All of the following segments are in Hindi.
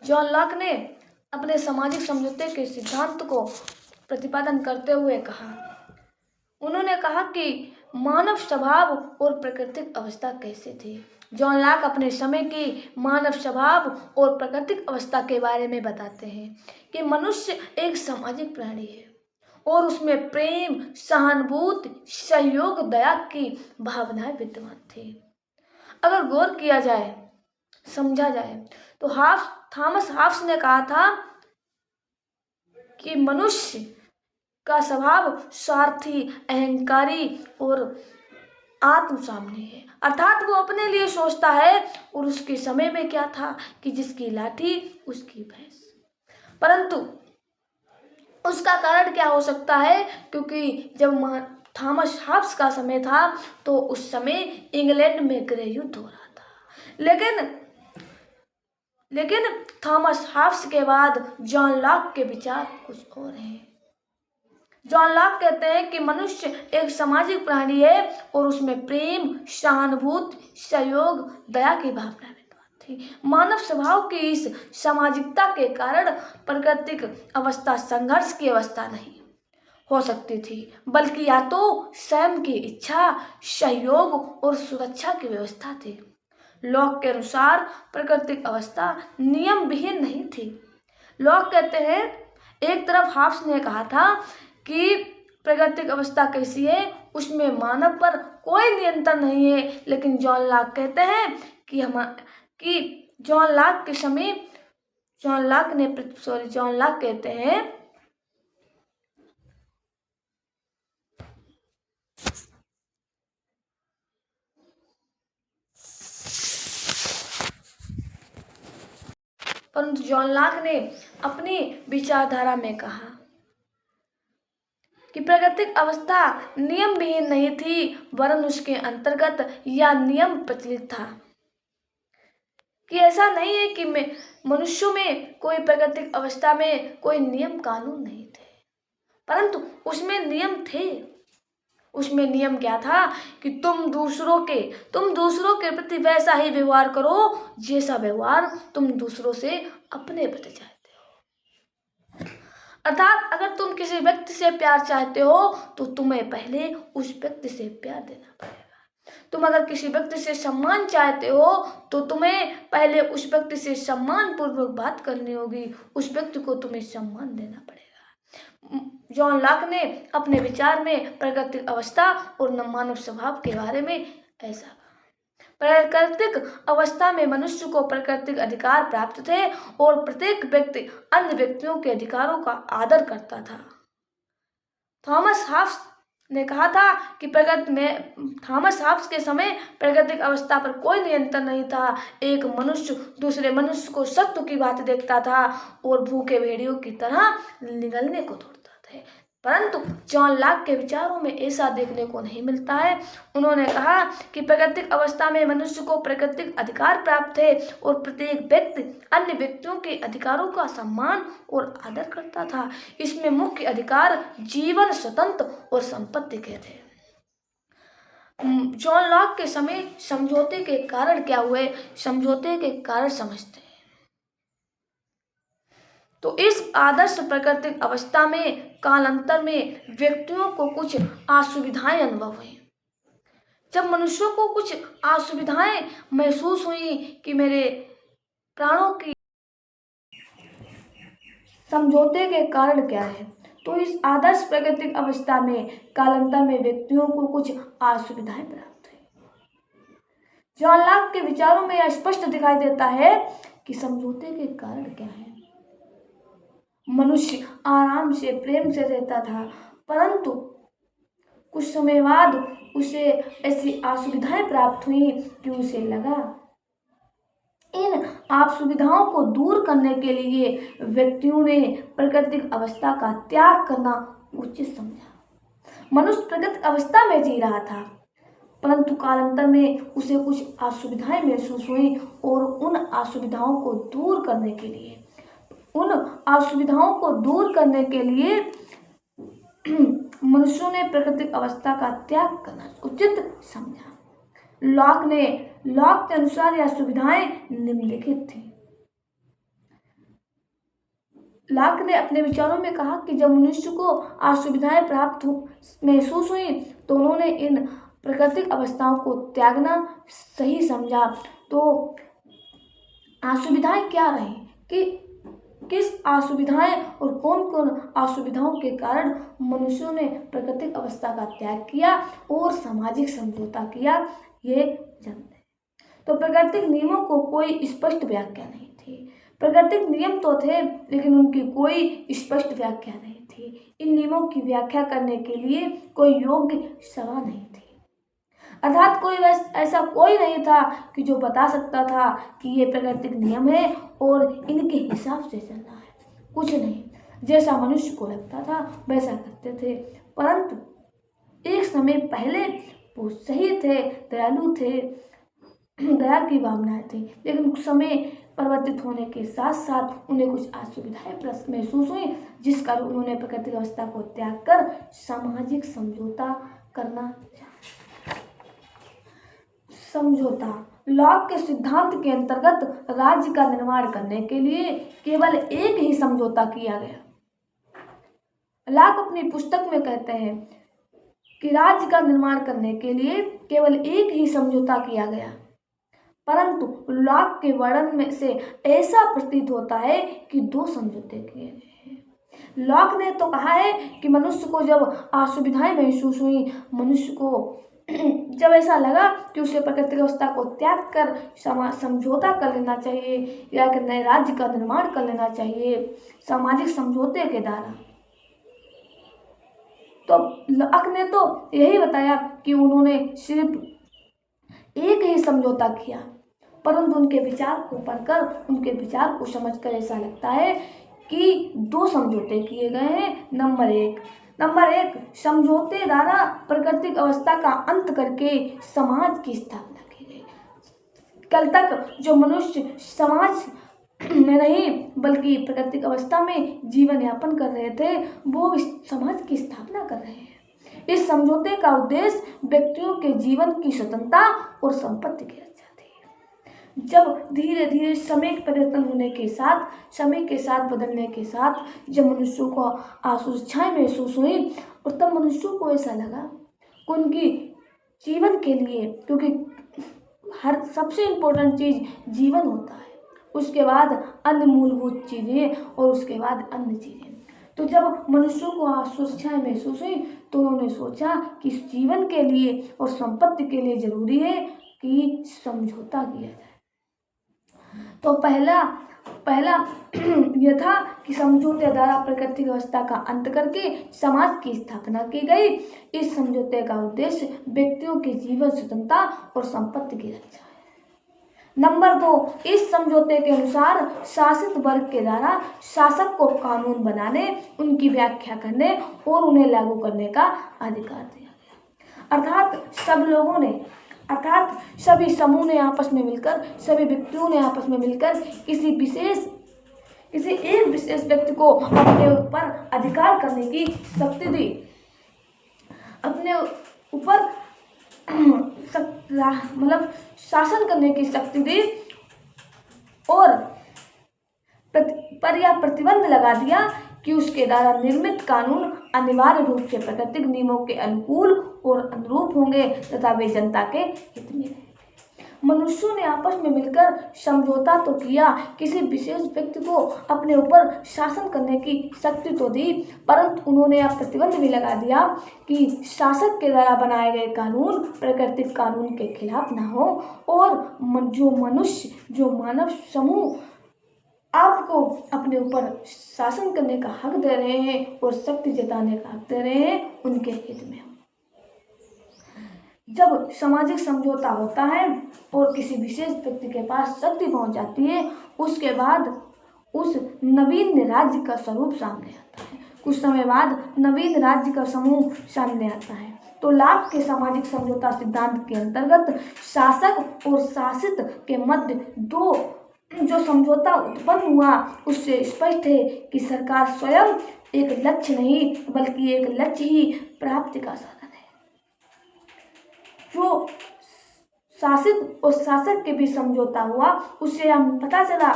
जॉन लॉक ने अपने सामाजिक समझौते के सिद्धांत को प्रतिपादन करते हुए कहा, उन्होंने कहा कि मानव स्वभाव और प्राकृतिक अवस्था कैसे थी। जॉन लॉक अपने समय की मानव स्वभाव और प्राकृतिक अवस्था के बारे में बताते हैं कि मनुष्य एक सामाजिक प्राणी है और उसमें प्रेम, सहानुभूति, सहयोग, दया की भावनाएं विद्यमान थी। अगर गौर किया जाए, समझा जाए तो थॉमस हॉब्स ने कहा था कि मनुष्य का स्वभाव स्वार्थी, अहंकारी और आत्मसामनी है, अर्थात वो अपने लिए सोचता है और उसके समय में क्या था कि जिसकी लाठी उसकी भैंस। परंतु उसका कारण क्या हो सकता है, क्योंकि जब थॉमस हॉब्स का समय था तो उस समय इंग्लैंड में गृह युद्ध हो रहा था। लेकिन थॉमस हॉब्स के बाद जॉन लॉक के विचार कुछ और हैं। जॉन लॉक कहते हैं कि मनुष्य एक सामाजिक प्राणी है और उसमें प्रेम, सहानुभूति, सहयोग, दया की भावना विद्यमान थी। मानव स्वभाव की इस सामाजिकता के कारण प्राकृतिक अवस्था संघर्ष की अवस्था नहीं हो सकती थी, बल्कि या तो स्वयं की इच्छा, सहयोग और सुरक्षा की व्यवस्था थी। लॉक के अनुसार प्राकृतिक अवस्था नियम विहीन नहीं थी। लॉक कहते हैं, एक तरफ हॉब्स ने कहा था कि प्राकृतिक अवस्था कैसी है, उसमें मानव पर कोई नियंत्रण नहीं है, लेकिन जॉन लॉक कहते हैं कि जॉन लॉक कहते हैं परंतु जॉन लॉक ने अपनी विचारधारा में कहा कि प्राकृतिक अवस्था नियम विहीन नहीं थी, वरन उसके अंतर्गत यह नियम प्रचलित था कि ऐसा नहीं है कि मनुष्यों में कोई प्राकृतिक अवस्था में कोई नियम कानून नहीं थे, परंतु उसमें नियम थे। उसमें नियम क्या था कि तुम दूसरों के प्रति वैसा ही व्यवहार करो जैसा व्यवहार तुम दूसरों से अपने प्रति चाहते हो। अर्थात अगर तुम किसी व्यक्ति से प्यार चाहते हो तो तुम्हें पहले उस व्यक्ति से प्यार देना पड़ेगा। तुम अगर किसी व्यक्ति से सम्मान चाहते हो तो तुम्हें पहले उस व्यक्ति से सम्मान पूर्वक बात करनी होगी, उस व्यक्ति को तुम्हें सम्मान देना पड़ेगा। जॉन लॉक ने अपने विचार में प्राकृतिक अवस्था और मानव स्वभाव के बारे में ऐसा कहा, प्राकृतिक अवस्था में मनुष्य को प्राकृतिक अधिकार प्राप्त थे और प्रत्येक व्यक्ति अन्य व्यक्तियों के अधिकारों का आदर करता था। थॉमस हॉब्स ने कहा था कि थॉमस हॉब्स के समय प्राकृतिक अवस्था पर कोई नियंत्रण नहीं था। एक मनुष्य दूसरे मनुष्य को शत्रु की बात देखता था और भूखे भेड़ियों की तरह निगलने को दौड़ता था, परंतु जॉन लॉक के विचारों में ऐसा देखने को नहीं मिलता है। उन्होंने कहा कि प्राकृतिक अवस्था में मनुष्य को प्राकृतिक अधिकार प्राप्त थे और प्रत्येक व्यक्ति अन्य व्यक्तियों के अधिकारों का सम्मान और आदर करता था। इसमें मुख्य अधिकार जीवन, स्वतंत्र और संपत्ति के थे। जॉन लॉक के समय समझौते के कारण क्या हुए, समझौते के कारण समझते हैं। तो इस आदर्श प्राकृतिक अवस्था में कालांतर में व्यक्तियों को कुछ असुविधाएं अनुभव हुई। जब मनुष्यों को कुछ असुविधाएं महसूस हुई कि मेरे प्राणों की समझौते के कारण क्या है, तो इस आदर्श प्राकृतिक अवस्था में कालांतर में व्यक्तियों को कुछ असुविधाएं प्राप्त हुई। जॉन लॉक के विचारों में यह स्पष्ट दिखाई देता है कि समझौते के कारण क्या है। मनुष्य आराम से, प्रेम से रहता था, परंतु कुछ समय बाद उसे ऐसी असुविधाएं प्राप्त हुई कि उसे लगा इन असुविधाओं को दूर करने के लिए व्यक्तियों ने प्राकृतिक अवस्था का त्याग करना उचित समझा। मनुष्य प्राकृतिक अवस्था में जी रहा था, परंतु कालांतर में उसे कुछ असुविधाएं महसूस हुई और उन असुविधाओं को दूर करने के लिए मनुष्यों ने प्राकृतिक अवस्था का त्याग करना उचित समझा। लॉक के अनुसार यह सुविधाएं निम्नलिखित थी। लॉक ने अपने विचारों में कहा कि जब मनुष्य को असुविधाएं महसूस हुई तो उन्होंने इन प्राकृतिक अवस्थाओं को त्यागना सही समझा। तो असुविधाएं क्या रही, कि किस असुविधाएं और कौन कौन असुविधाओं के कारण मनुष्यों ने प्राकृतिक अवस्था का त्याग किया और सामाजिक समझौता किया, ये जानते हैं। तो प्राकृतिक नियमों को कोई स्पष्ट व्याख्या नहीं थी। प्राकृतिक नियम तो थे लेकिन उनकी कोई स्पष्ट व्याख्या नहीं थी। इन नियमों की व्याख्या करने के लिए कोई योग्य सभा नहीं थी, अर्थात ऐसा कोई नहीं था कि जो बता सकता था कि ये प्राकृतिक नियम है और इनके हिसाब से चलना है। कुछ नहीं, जैसा मनुष्य को लगता था वैसा करते थे। परंतु एक समय पहले वो सही थे, दयालु थे, दया की भावनाएं थी, लेकिन समय परिवर्तित होने के साथ साथ उन्हें कुछ असुविधाएं महसूस हुई, जिस कारण उन्होंने प्राकृतिक अवस्था को त्याग कर सामाजिक समझौता करना चाहा। समझौता। लॉक के सिद्धांत के अंतर्गत राज्य का निर्माण करने के लिए केवल एक ही समझौता किया गया। लॉक अपनी पुस्तक में कहते हैं कि राज्य का निर्माण करने के लिए केवल एक ही समझौता किया गया, परंतु लॉक के वर्णन में से ऐसा प्रतीत होता है कि दो समझौते किए गए हैं। लॉक ने तो कहा है कि मनुष्य को जब असुविधाएं महसूस हुई, मनुष्य को जब ऐसा लगा कि उसे प्राकृतिक अवस्था को त्याग कर समझौता कर लेना चाहिए या कि नए राज्य का निर्माण कर लेना चाहिए सामाजिक समझौते के द्वारा, तो लॉक ने तो यही बताया कि उन्होंने सिर्फ एक ही समझौता किया। परंतु उनके विचार को पढ़कर, उनके विचार को समझकर ऐसा लगता है कि दो समझौते किए गए हैं। नंबर एक समझौते द्वारा प्राकृतिक अवस्था का अंत करके समाज की स्थापना की गई। कल तक जो मनुष्य समाज में नहीं बल्कि प्राकृतिक अवस्था में जीवन यापन कर रहे थे, वो इस समाज की स्थापना कर रहे हैं। इस समझौते का उद्देश्य व्यक्तियों के जीवन की स्वतंत्रता और संपत्ति की रक्षा थी। जब धीरे धीरे समय के परिवर्तन होने के साथ, समय के साथ बदलने के साथ जब मनुष्यों को असुविधाएं महसूस हुई और तब मनुष्यों को ऐसा लगा कि उनकी जीवन के लिए, क्योंकि हर सबसे इम्पोर्टेंट चीज़ जीवन होता है, उसके बाद अन्य मूलभूत चीज़ें और उसके बाद अन्य चीज़ें। तो जब मनुष्यों को असुविधाएं महसूस हुई तो उन्होंने सोचा कि इस जीवन के लिए और संपत्ति के लिए जरूरी है कि समझौता किया जाए। तो पहला यह था कि समझौते द्वारा प्राकृतिक अवस्था का अंत करके समाज की स्थापना की गई। इस समझौते का उद्देश्य व्यक्तियों के जीवन स्वतंत्रता और संपत्ति की रक्षा है। नंबर 2, इस समझौते के अनुसार शासित वर्ग के द्वारा शासक को कानून बनाने, उनकी व्याख्या करने और उन्हें लागू करने का अधिकार दिया गया। अर्थात सभी समूह ने आपस में मिलकर, सभी व्यक्तियों ने आपस में मिलकर किसी एक विशेष व्यक्ति को अपने ऊपर अधिकार करने की शक्ति दी, अपने ऊपर मतलब शासन करने की शक्ति दी और प्रतिबंध लगा दिया कि उसके द्वारा निर्मित कानून अनिवार्य रूप से प्राकृतिक नियमों के अनुकूल और अनुरूप होंगे तथा वे जनता के हित में रहेंगे। मनुष्यों ने आपस में मिलकर समझौता तो किया, किसी विशेष व्यक्ति को अपने ऊपर शासन करने की शक्ति तो दी, परंतु उन्होंने यह प्रतिबंध भी लगा दिया कि शासक के द्वारा बनाए गए कानून प्राकृतिक कानून के खिलाफ ना हो और जो मानव समूह आपको अपने ऊपर शासन करने का हक दे रहे हैं और शक्ति जताने का हक दे रहे हैं, उनके हित में हो। जब सामाजिक समझौता होता है और किसी विशेष व्यक्ति के पास शक्ति पहुंच जाती है, उसके बाद उस नवीन राज्य का स्वरूप सामने आता है। कुछ समय बाद नवीन राज्य का समूह सामने आता है। तो लॉक के सामाजिक समझौता सिद्धांत के अंतर्गत शासक और शासित के मध्य जो समझौता उत्पन्न हुआ उससे स्पष्ट है कि सरकार स्वयं एक लक्ष्य नहीं बल्कि एक लक्ष्य ही प्राप्ति का साधन है। जो शासित और शासक के बीच समझौता हुआ उससे हम पता चला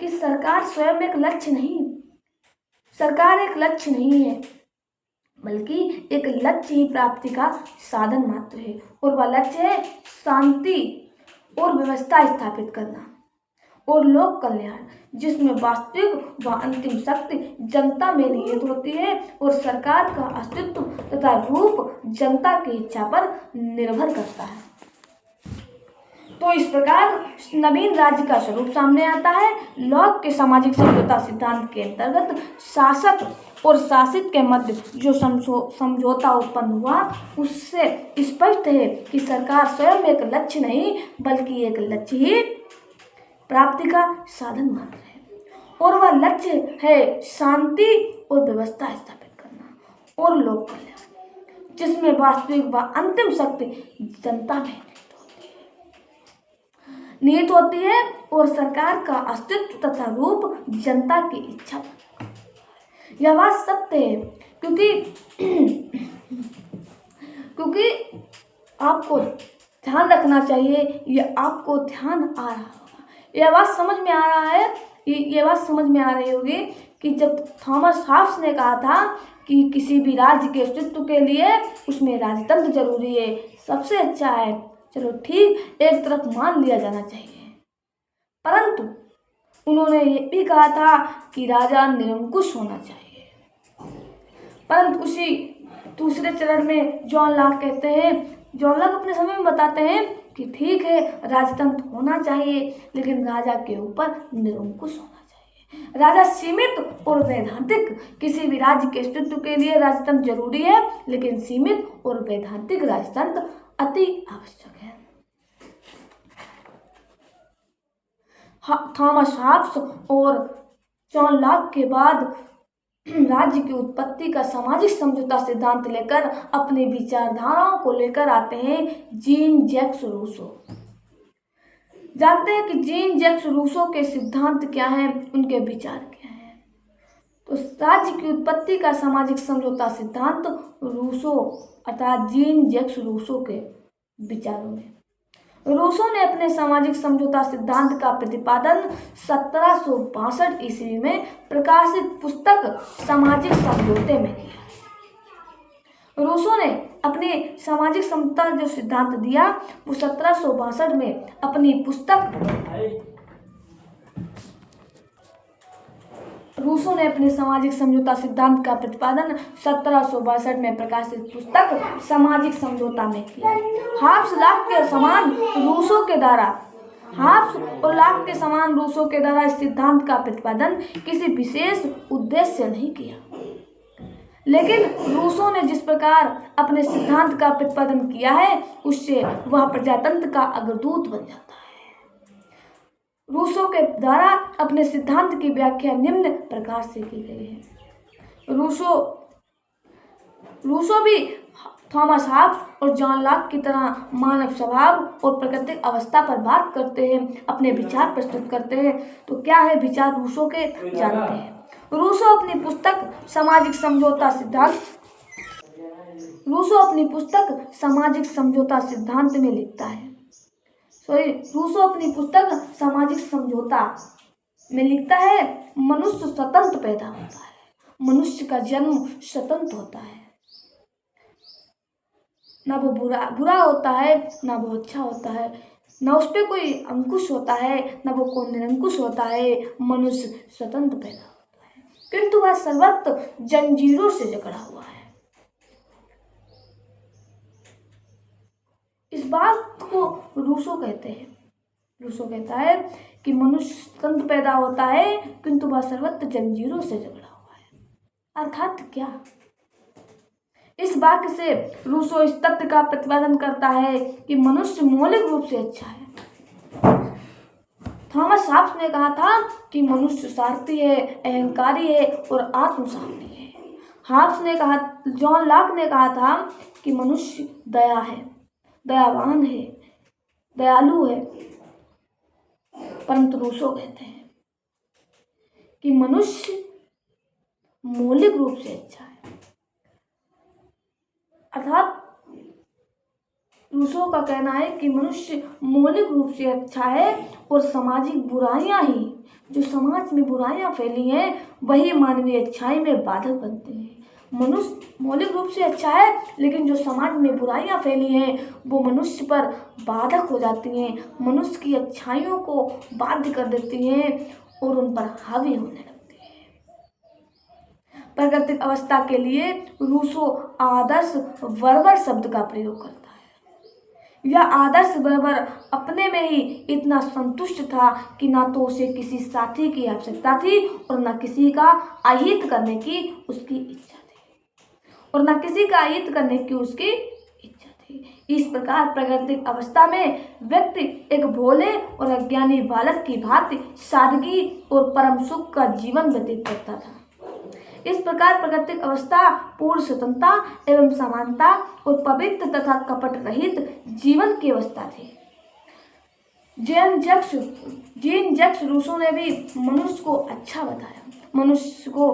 कि सरकार स्वयं एक लक्ष्य नहीं सरकार एक लक्ष्य नहीं है, बल्कि एक लक्ष्य ही प्राप्ति का साधन मात्र है, और वह लक्ष्य है शांति और व्यवस्था स्थापित करना और लोक कल्याण, जिसमें वास्तविक व अंतिम शक्ति जनता में निहित होती है और सरकार का अस्तित्व तथा रूप जनता की इच्छा पर निर्भर करता है। तो इस प्रकार नवीन राज्य का स्वरूप सामने आता है। लॉक के सामाजिक समझौता सिद्धांत के अंतर्गत शासक और शासित के मध्य जो समझौता उत्पन्न हुआ, उससे स्पष्ट है कि सरकार स्वयं एक लक्ष्य नहीं, बल्कि एक लक्ष्य ही प्राप्ति का साधन मात्र है, और वह लक्ष्य है शांति और व्यवस्था स्थापित करना और लोक कल्याण, जिसमें वास्तविक व अंतिम शक्ति जनता में निहित होती है और सरकार का अस्तित्व तथा रूप जनता की इच्छा पर। यह बात सत्य है, क्योंकि आपको ध्यान रखना चाहिए, यह आपको ध्यान आ रहा होगा, यह बात समझ में आ रहा है, ये बात समझ में आ रही होगी कि जब थॉमस हॉब्स ने कहा था कि किसी भी राज्य के अस्तित्व के लिए उसमें राजतंत्र जरूरी है, सबसे अच्छा है, चलो ठीक, एक तरफ मान लिया जाना चाहिए, परंतु उन्होंने ये भी कहा था कि राजा निरंकुश होना चाहिए। परंतु उसी दूसरे चरण में जॉन लॉक अपने समय में बताते हैं कि ठीक है, राजतंत्र होना चाहिए, लेकिन राजा के ऊपर निरंकुश होना चाहिए। राजा सीमित और वैधानिक, किसी भी राज्य के अस्तित्व के लिए राजतंत्र जरूरी है, लेकिन सीमित और वैधानिक राजतंत्र अति आवश्यक है। थॉमस हॉब्स और जॉन लॉक के बाद राज्य की उत्पत्ति का सामाजिक समझौता सिद्धांत लेकर अपनी विचारधाराओं को लेकर आते हैं जीन जैक्स रूसो। जानते हैं कि जीन जैक्स रूसो के सिद्धांत क्या हैं, उनके विचार क्या हैं। तो राज्य की उत्पत्ति का सामाजिक समझौता सिद्धांत रूसो अर्थात जीन जैक्स रूसो के विचारों में, रूसो ने अपने सामाजिक समझौता सिद्धांत का प्रतिपादन 1762 ईस्वी में प्रकाशित पुस्तक सामाजिक समझौते में किया। रूसो ने अपने सामाजिक समता जो सिद्धांत दिया वो 1762 में अपनी पुस्तक रूसो ने अपने सामाजिक समझौता सिद्धांत का प्रतिपादन 1762 में प्रकाशित पुस्तक सामाजिक समझौता में किया। हॉब्स लॉक के समान रूसो के द्वारा इस सिद्धांत का प्रतिपादन किसी विशेष उद्देश्य से नहीं किया, लेकिन रूसो ने जिस प्रकार अपने सिद्धांत का प्रतिपादन किया है, उससे वह प्रजातंत्र का अग्रदूत बन जाता है। रूसो के द्वारा अपने सिद्धांत की व्याख्या निम्न प्रकार से की गई है। रूसो भी थॉमस हॉब्स और जॉन लॉक की तरह मानव स्वभाव और प्राकृतिक अवस्था पर बात करते हैं, अपने विचार प्रस्तुत करते हैं। तो क्या है विचार रूसो के, जानते हैं। रूसो अपनी पुस्तक सामाजिक समझौता सिद्धांत में लिखता है, रूसो अपनी पुस्तक सामाजिक समझौता में लिखता है, मनुष्य स्वतंत्र पैदा होता है, मनुष्य का जन्म स्वतंत्र होता है, ना वो बुरा होता है, ना वो अच्छा होता है, ना उस पर कोई अंकुश होता है, ना वो कोई निरंकुश होता है, मनुष्य स्वतंत्र पैदा होता है, किंतु वह सर्वत्र जंजीरों से जकड़ा हुआ है। इस बात को रूसो कहते हैं। रूसो कहता है कि मनुष्य स्वतंत्र पैदा होता है, किंतु वह सर्वत्र जंजीरों से जकड़ा हुआ है। अर्थात क्या? इस वाक्य से रूसो इस तथ्य का प्रतिपादन करता है कि मनुष्य मौलिक रूप से अच्छा है। थॉमस हॉब्स ने कहा था कि मनुष्य स्वार्थी है, अहंकारी है और आत्मसाक्षी है। जॉन लॉक ने कहा था कि मनुष्य दयावान है, दयालु है, परंतु रूसो कहते हैं कि मनुष्य मौलिक रूप से अच्छा है। अर्थात रूसो का कहना है कि मनुष्य मौलिक रूप से अच्छा है और सामाजिक बुराइयां ही, जो समाज में बुराइयां फैली हैं वही मानवीय अच्छाई में बाधक बनते हैं। मनुष्य मौलिक रूप से अच्छा है, लेकिन जो समाज में बुराइयां फैली हैं वो मनुष्य पर बाधक हो जाती हैं, मनुष्य की अच्छाइयों को बाध्य कर देती हैं और उन पर हावी होने लगती हैं। प्राकृतिक अवस्था के लिए रूसो आदर्श बर्बर शब्द का प्रयोग करता है। यह आदर्श बर्बर अपने में ही इतना संतुष्ट था कि ना तो उसे किसी साथी की आवश्यकता थी और न किसी का अहित करने की उसकी इच्छा थी, और न किसी का अहित करने की उसकी इच्छा थी। इस प्रकार प्राकृतिक अवस्था में व्यक्ति एक भोले और अज्ञानी बालक की भांति सादगी और परम सुख का जीवन व्यतीत करता था। इस प्रकार प्राकृतिक अवस्था पूर्ण स्वतंत्रता एवं समानता और पवित्र तथा कपट रहित जीवन की अवस्था थी। जीन जैक्स रूसो ने भी मनुष्य को अच्छा बताया, मनुष्य को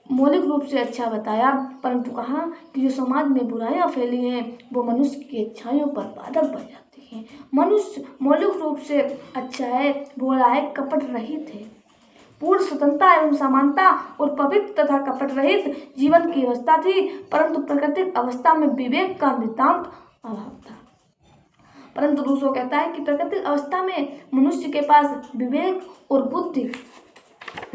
मौलिक रूप से अच्छा बताया, परंतु कहा कि जो समाज में बुराइयां फैली हैं वो मनुष्य की अच्छाइयों पर बाधक बन जाती हैं। मनुष्य मौलिक रूप से अच्छा है, भोला है, कपट रहित है, पूर्ण स्वतंत्रता एवं समानता और पवित्र तथा कपट रहित जीवन की अवस्था थी, परंतु प्राकृतिक अवस्था में विवेक का नितांत अभाव था। परंतु रूसो कहता है कि प्राकृतिक अवस्था में मनुष्य के पास विवेक और बुद्धि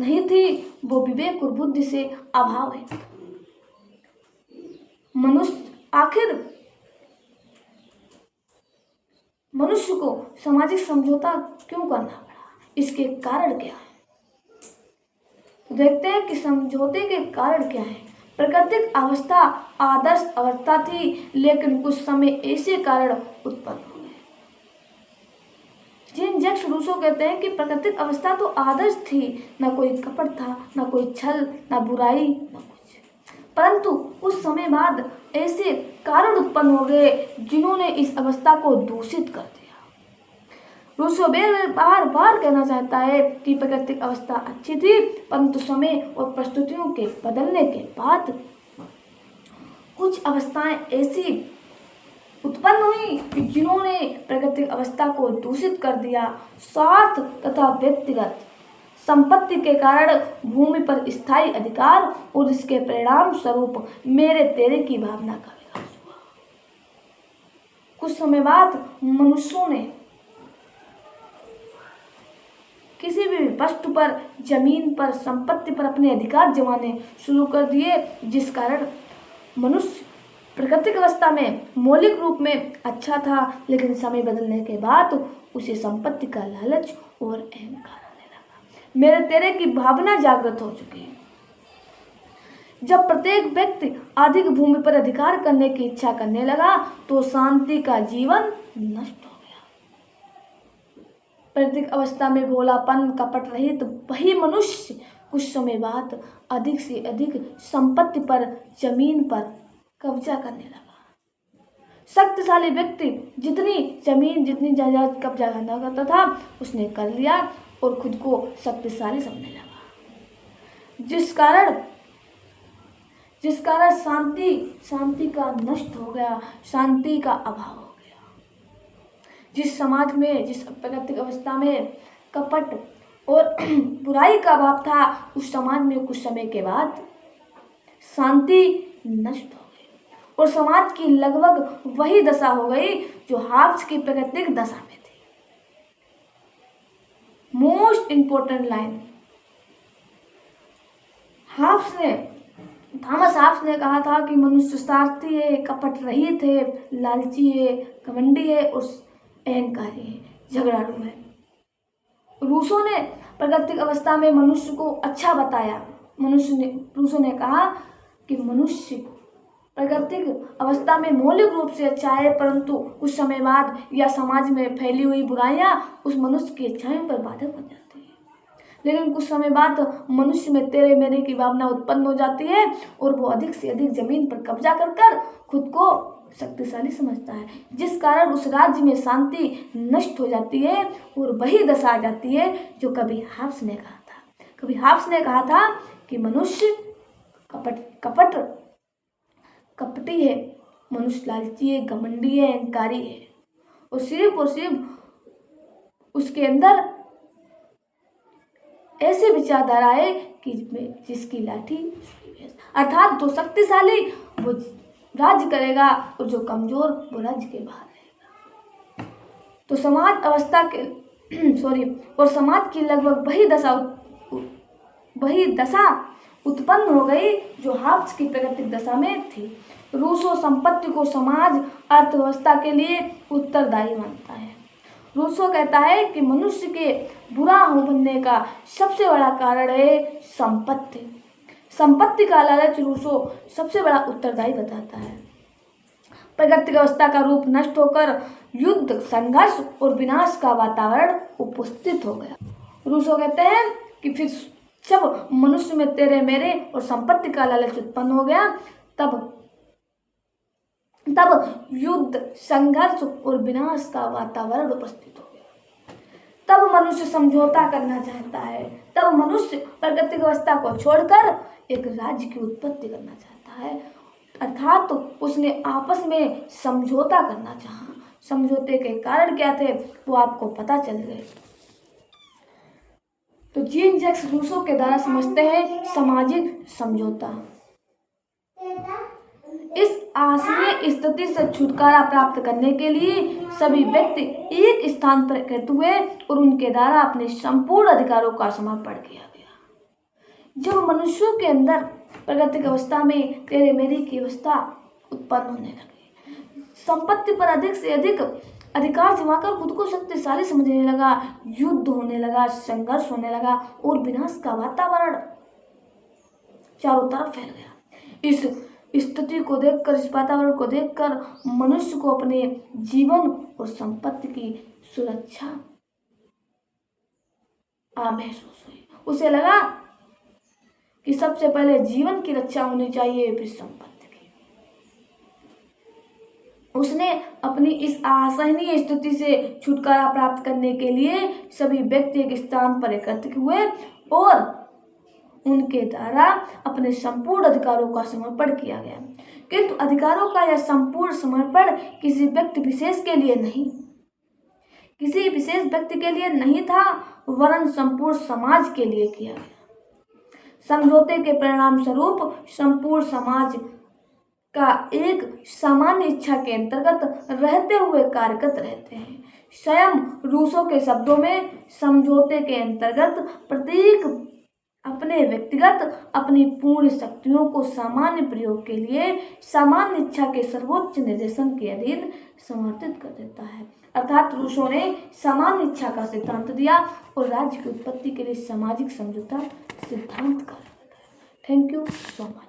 नहीं थी, वो विवेक और बुद्धि से अभाव है। मनुष्य को सामाजिक समझौता क्यों करना पड़ा, इसके कारण क्या है? देखते हैं कि समझौते के कारण क्या है। प्राकृतिक अवस्था आदर्श अवस्था थी, लेकिन कुछ समय ऐसे कारण उत्पन्न हो गए। जीन जैक्स रूसो कहते हैं कि प्राकृतिक अवस्था तो आदर्श थी, न कोई कपट था, न कोई छल, न बुराई, न कुछ, परंतु उस समय बाद ऐसे कारण उत्पन्न हो गए जिन्होंने इस अवस्था को दूषित कर दिया। रूसो बार बार कहना चाहता है कि प्राकृतिक अवस्था अच्छी थी, परंतु समय और परिस्थितियों के बदलने के बाद कुछ अवस्थाएं ऐसी उत्पन्न हुई कि जिन्होंने प्राकृतिक अवस्था को दूषित कर दिया। स्वार्थ तथा व्यक्तिगत संपत्ति के कारण भूमि पर स्थायी अधिकार और इसके परिणाम स्वरूप मेरे तेरे की भावना का विकास हुआ। कुछ समय बाद मनुष्यों ने किसी भी वस्तु पर, जमीन पर, संपत्ति पर अपने अधिकार जमाने शुरू कर दिए, जिस कारण मनुष्य प्राकृतिक अवस्था में मौलिक रूप में अच्छा था, लेकिन समय बदलने के बाद उसे संपत्ति का लालच और अहंकार आने लगा। मेरे तेरे की भावना जागृत हो चुकी है। जब प्रत्येक व्यक्ति अधिक भूमि पर अधिकार करने की इच्छा करने लगा तो शांति का जीवन नष्ट हो गया। प्राकृतिक अवस्था में भोलापन, कपट रहित वही मनुष्य कुछ समय बाद अधिक से अधिक संपत्ति पर, जमीन पर कब्जा करने लगा। शक्तिशाली व्यक्ति जितनी जमीन, जितनी जायदाद कब्जा करना करता था उसने कर लिया और खुद को शक्तिशाली समझने लगा, जिस कारण शांति का नष्ट हो गया, शांति का अभाव हो गया। जिस समाज में, जिस प्राकृतिक अवस्था में कपट और बुराई का अभाव था, उस समाज में कुछ समय के बाद शांति नष्ट हो गई और समाज की लगभग वही दशा हो गई जो हाब्स की प्राकृतिक दशा में थी। Most important line, Thomas halves ने कहा था कि मनुष्य स्वार्थी है, कपट रहित है, लालची है, घमंडी है और अहंकारी है, झगड़ालू है। रूसो ने प्राकृतिक अवस्था में मनुष्य को अच्छा बताया। रूसो ने कहा कि मनुष्य प्राकृतिक अवस्था में मौलिक रूप से अच्छा है, परंतु कुछ समय बाद या समाज में फैली हुई बुराइयां उस मनुष्य की अच्छाइयों पर बाधक बन जाती है। लेकिन कुछ समय बाद मनुष्य में तेरे मेरे की भावना उत्पन्न हो जाती है और वो अधिक से अधिक जमीन पर कब्जा कर खुद को शक्तिशाली समझता है, जिस कारण उस राज्य में शांति नष्ट हो जाती है और वही दशा आ जाती है जो कभी हाब्स ने कहा था। कभी हाब्स ने कहा था कि मनुष्य कपटी है, मनुष्य लालची है, घमंडी है, अहंकारी है और सिर्फ उसके अंदर ऐसी विचारधारा है कि जिसकी लाठी उसकी भैंस। अर्थात जो शक्तिशाली वो राज्य करेगा और जो कमजोर वो राज्य के बाहर रहेगा। तो समाज अवस्था के और समाज की लगभग वही दशा उत्पन्न हो गई जो हाब्स की प्राकृतिक दशा में थी। रूसो संपत्ति को समाज अर्थव्यवस्था के लिए उत्तरदायी मानता है। रूसो कहता है कि मनुष्य के बुरा हो बनने का सबसे बड़ा कारण है संपत्ति। संपत्ति का लालच रूसो सबसे बड़ा उत्तरदायी बताता है। प्राकृतिक अवस्था का रूप नष्ट होकर युद्ध, संघर्ष और विनाश का वातावरण उपस्थित हो गया। रूसो कहते हैं कि फिर जब मनुष्य में तेरे मेरे और संपत्ति का लालच उत्पन्न हो गया तब युद्ध, संघर्ष और विनाश का वातावरण उपस्थित हो गया। तब मनुष्य समझौता करना चाहता है। तब मनुष्य प्राकृतिक अवस्था को छोड़कर एक राज्य की उत्पत्ति करना चाहता है। अर्थात उसने आपस में समझौता करना चाहा। समझौते के कारण क्या थे वो आपको पता चल गए। तो जीन जैक्स रूसो के द्वारा समझते हैं सामाजिक समझौता। इस आसनीय स्थिति से छुटकारा प्राप्त करने के लिए सभी व्यक्ति एक स्थान पर एकत्र हुए और उनके द्वारा अपने संपूर्ण अधिकारों का समर्पण किया गया। जब मनुष्यों के अंदर प्राकृतिक अवस्था में तेरे मेरे की अवस्था उत्पन्न होने लगी, संपत्ति पर अधिक से अधिक अधिकार जमाकर खुद को शक्तिशाली समझने लगा, युद्ध होने लगा, संघर्ष होने लगा और विनाश का वातावरण चारों तरफ फैल गया। इस स्थिति को देखकर, इस वातावरण को देखकर मनुष्य को अपने जीवन और संपत्ति की सुरक्षा महसूस हुई। उसे लगा कि सबसे पहले जीवन की रक्षा होनी चाहिए, फिर संपत्ति की। उसने अपनी इस असहनीय स्थिति से छुटकारा प्राप्त करने के लिए सभी व्यक्ति एक स्थान पर एकत्रित हुए और उनके द्वारा अपने संपूर्ण अधिकारों का समर्पण किया गया। किंतु अधिकारों का यह संपूर्ण समर्पण किसी व्यक्ति विशेष के लिए नहीं, किसी विशेष व्यक्ति के लिए नहीं था, वरन संपूर्ण समाज के लिए किया गया। समझौते के परिणाम स्वरूप संपूर्ण समाज का एक सामान्य इच्छा के अंतर्गत रहते हुए कार्यरत रहते हैं। स्वयं रूसो के शब्दों में समझौते के अंतर्गत प्रत्येक अपने व्यक्तिगत अपनी पूर्ण शक्तियों को सामान्य प्रयोग के लिए सामान्य इच्छा के सर्वोच्च निर्देशन के अधीन समर्पित कर देता है। अर्थात रूसो ने सामान्य इच्छा का सिद्धांत दिया और राज्य की उत्पत्ति के लिए सामाजिक समझौता सिद्धांत का। Thank you so much.